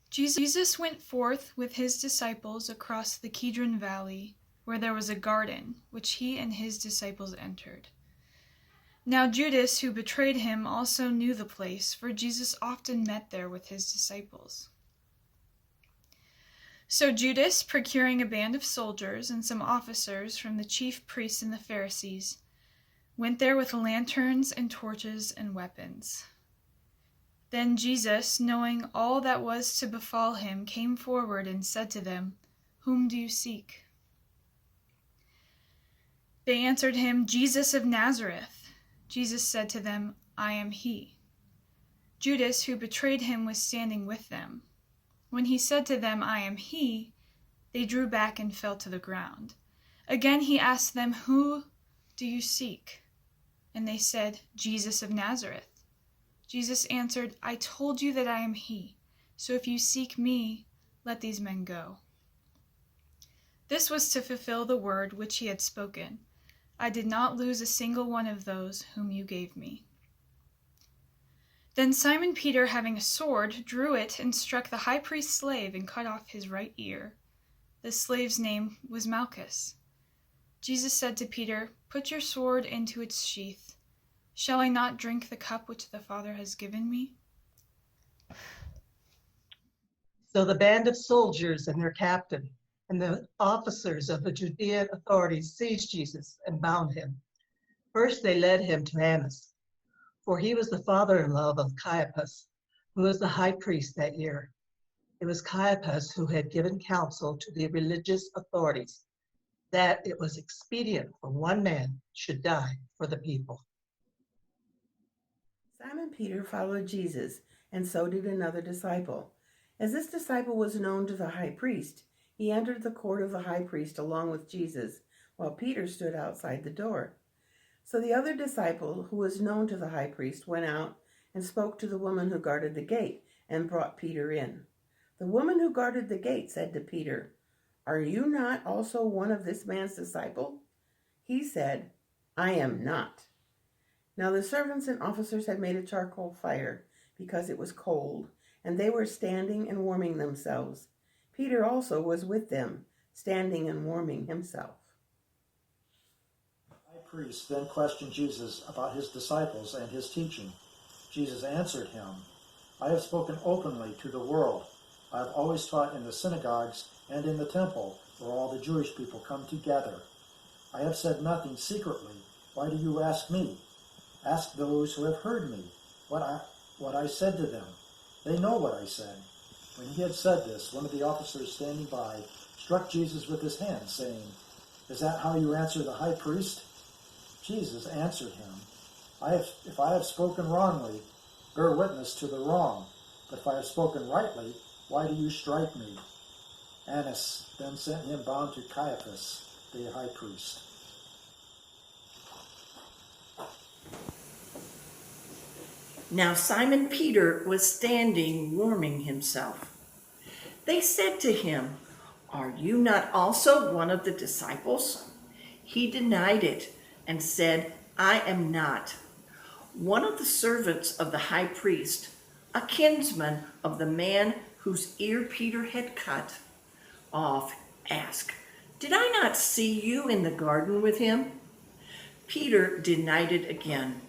Jesus went forth with his disciples across the Kidron Valley, where there was a garden, which he and his disciples entered. Now Judas, who betrayed him, also knew the place, for Jesus often met there with his disciples. So Judas, procuring a band of soldiers and some officers from the chief priests and the Pharisees, went there with lanterns and torches and weapons. Then Jesus, knowing all that was to befall him, came forward and said to them, "Whom do you seek?" They answered him, "Jesus of Nazareth." Jesus said to them, "I am he." Judas, who betrayed him, was standing with them. When he said to them, "I am he," they drew back and fell to the ground. Again he asked them, "Who do you seek?" And they said, "Jesus of Nazareth." Jesus answered, "I told you that I am he. So if you seek me, let these men go." This was to fulfill the word which he had spoken. "I did not lose a single one of those whom you gave me." Then Simon Peter, having a sword, drew it and struck the high priest's slave and cut off his right ear. The slave's name was Malchus. Jesus said to Peter, "Put your sword into its sheath. Shall I not drink the cup which the Father has given me?" So the band of soldiers and their captain and the officers of the Judean authorities seized Jesus and bound him. First they led him to Annas, for he was the father-in-law of Caiaphas, who was the high priest that year. It was Caiaphas who had given counsel to the religious authorities that it was expedient for one man should die for the people. Simon Peter followed Jesus, and so did another disciple. As this disciple was known to the high priest, he entered the court of the high priest along with Jesus, while Peter stood outside the door. So the other disciple, who was known to the high priest, went out and spoke to the woman who guarded the gate and brought Peter in. The woman who guarded the gate said to Peter, "Are you not also one of this man's disciple?" He said, "I am not." Now the servants and officers had made a charcoal fire because it was cold, and they were standing and warming themselves. Peter also was with them, standing and warming himself. The high priest then questioned Jesus about his disciples and his teaching. Jesus answered him, "I have spoken openly to the world. I have always taught in the synagogues and in the temple, where all the Jewish people come together. I have said nothing secretly. Why do you ask me? Ask those who have heard me what I said to them. They know what I said." When he had said this, one of the officers standing by struck Jesus with his hand, saying, "Is that how you answer the high priest?" Jesus answered him, If I have spoken wrongly, bear witness to the wrong. But if I have spoken rightly, why do you strike me?" Annas then sent him bound to Caiaphas, the high priest. Now Simon Peter was standing warming himself. They said to him, "Are you not also one of the disciples?" He denied it and said, "I am not." One of the servants of the high priest, a kinsman of the man whose ear Peter had cut off, asked, "Did I not see you in the garden with him?" Peter denied it again,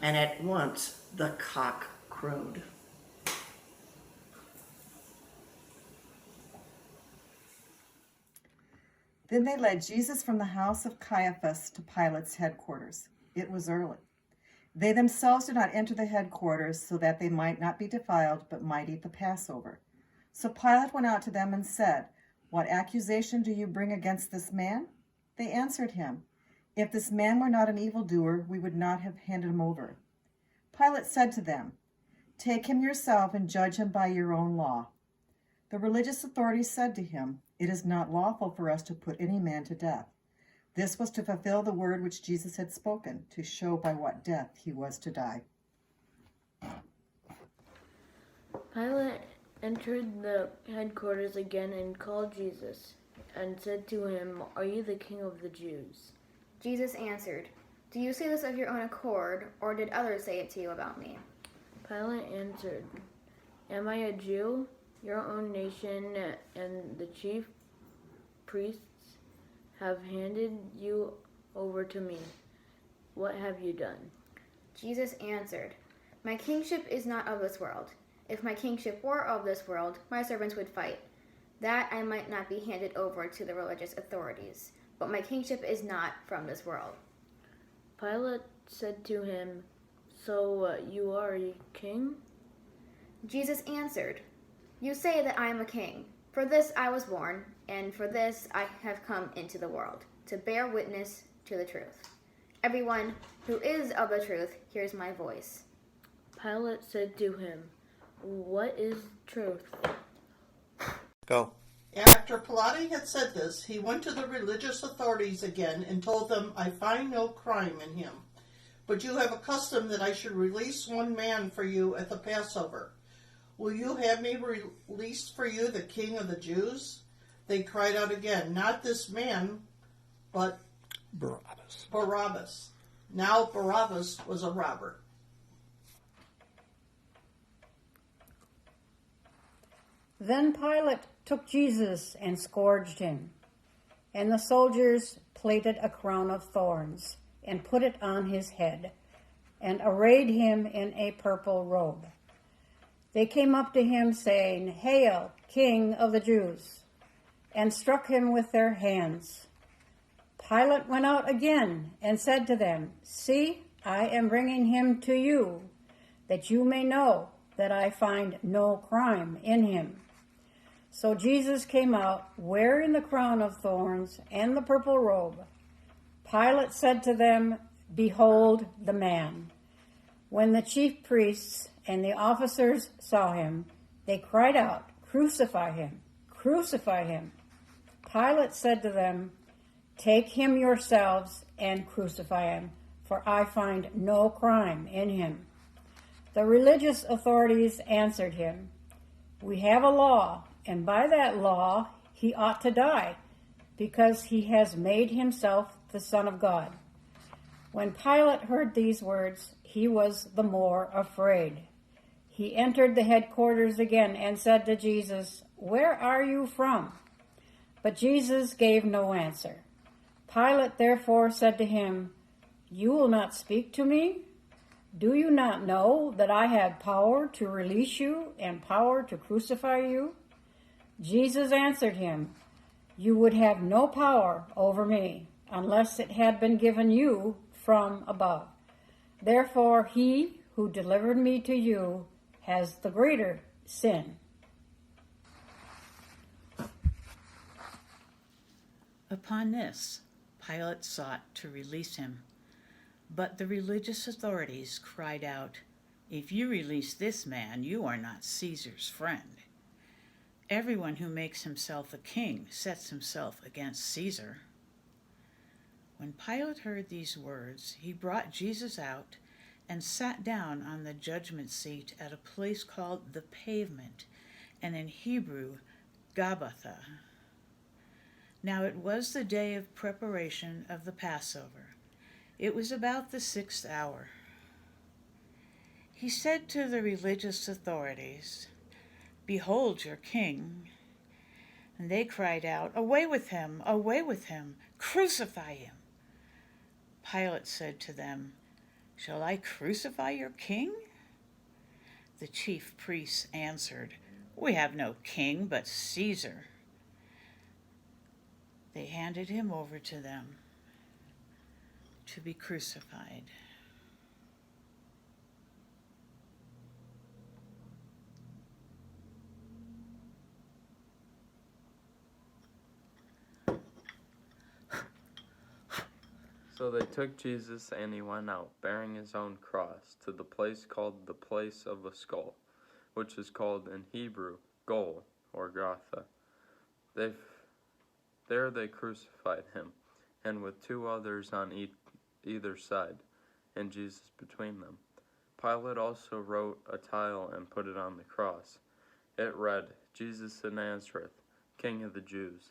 and at once the cock crowed. Then they led Jesus from the house of Caiaphas to Pilate's headquarters. It was early. They themselves did not enter the headquarters so that they might not be defiled, but might eat the Passover. So Pilate went out to them and said, "What accusation do you bring against this man?" They answered him, "If this man were not an evildoer, we would not have handed him over." Pilate said to them, "Take him yourself and judge him by your own law." The religious authorities said to him, "It is not lawful for us to put any man to death." This was to fulfill the word which Jesus had spoken, to show by what death he was to die. Pilate entered the headquarters again and called Jesus and said to him, "Are you the king of the Jews?" Jesus answered, "Do you say this of your own accord, or did others say it to you about me?" Pilate answered, "Am I a Jew? Your own nation and the chief priests have handed you over to me. What have you done?" Jesus answered, "My kingship is not of this world. If my kingship were of this world, my servants would fight, that I might not be handed over to the religious authorities. But my kingship is not from this world." Pilate said to him, "So you are a king?" Jesus answered, "You say that I am a king. For this I was born, and for this I have come into the world, to bear witness to the truth. Everyone who is of the truth hears my voice." Pilate said to him, "What is truth?" Go. After Pilate had said this, he went to the religious authorities again and told them, "I find no crime in him. But you have a custom that I should release one man for you at the Passover. Will you have me release for you the King of the Jews?" They cried out again, "Not this man, but Barabbas." Now Barabbas was a robber. Then Pilate took Jesus and scourged him. And the soldiers plaited a crown of thorns and put it on his head, and arrayed him in a purple robe. They came up to him, saying, "Hail, King of the Jews!" and struck him with their hands. Pilate went out again and said to them, "See, I am bringing him to you, that you may know that I find no crime in him." So Jesus came out, wearing the crown of thorns and the purple robe. Pilate said to them, "Behold the man." When the chief priests and the officers saw him, they cried out, "Crucify him! Crucify him!" Pilate said to them, "Take him yourselves and crucify him, for I find no crime in him." The religious authorities answered him, "We have a law, and by that law he ought to die, because he has made himself the Son of God." When Pilate heard these words, he was the more afraid. He entered the headquarters again and said to Jesus, "Where are you from?" But Jesus gave no answer. Pilate therefore said to him, "You will not speak to me? Do you not know that I have power to release you and power to crucify you?" Jesus answered him, "You would have no power over me unless it had been given you from above. Therefore, he who delivered me to you has the greater sin." Upon this, Pilate sought to release him. But the religious authorities cried out, "If you release this man, you are not Caesar's friend. Everyone who makes himself a king sets himself against Caesar." When Pilate heard these words, he brought Jesus out and sat down on the judgment seat at a place called the Pavement, and in Hebrew, Gabbatha. Now it was the day of preparation of the Passover. It was about the 6th hour. He said to the religious authorities, "Behold your king." And they cried out, "Away with him! Away with him! Crucify him!" Pilate said to them, "Shall I crucify your king?" The chief priests answered, "We have no king but Caesar." They handed him over to them to be crucified. So they took Jesus, and he went out, bearing his own cross, to the place called the place of a skull, which is called in Hebrew, Gol, or Golgotha. There they crucified him, and with two others on either side, and Jesus between them. Pilate also wrote a tile and put it on the cross. It read, "Jesus of Nazareth, King of the Jews."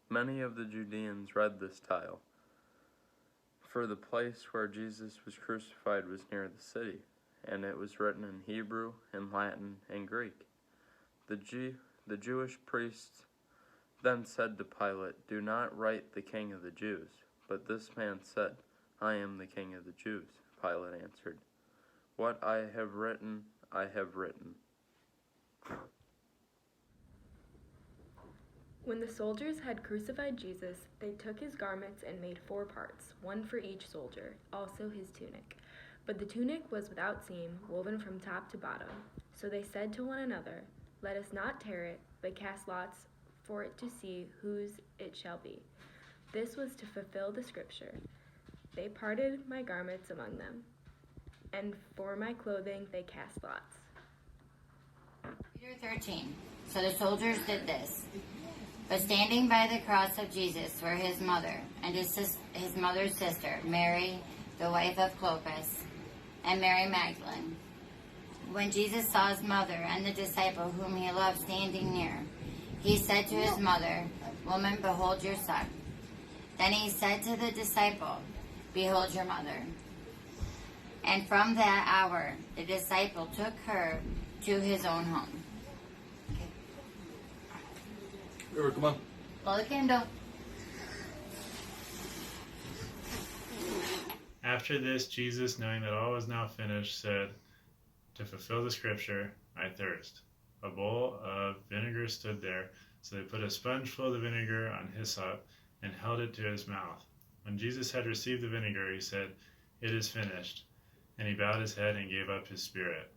Many of the Judeans read this tile, for the place where Jesus was crucified was near the city, and it was written in Hebrew, in Latin, and Greek. The Jewish priests then said to Pilate, "Do not write the King of the Jews." But this man said, "I am the King of the Jews." Pilate answered, "What I have written, I have written." When the soldiers had crucified Jesus, they took his garments and made 4 parts, one for each soldier, also his tunic. But the tunic was without seam, woven from top to bottom. So they said to one another, "Let us not tear it, but cast lots for it to see whose it shall be." This was to fulfill the scripture. They parted my garments among them, and for my clothing they cast lots. Peter 13. So the soldiers did this. But standing by the cross of Jesus were his mother and his mother's sister, Mary, the wife of Clopas, and Mary Magdalene. When Jesus saw his mother and the disciple whom he loved standing near, he said to his mother, "Woman, behold your son." Then he said to the disciple, "Behold your mother." And from that hour, the disciple took her to his own home. River, come on. Blow the candle. After this, Jesus, knowing that all was now finished, said, "To fulfill the scripture, I thirst." A bowl of vinegar stood there, so they put a sponge full of vinegar on hyssop and held it to his mouth. When Jesus had received the vinegar, he said, "It is finished." And he bowed his head and gave up his spirit.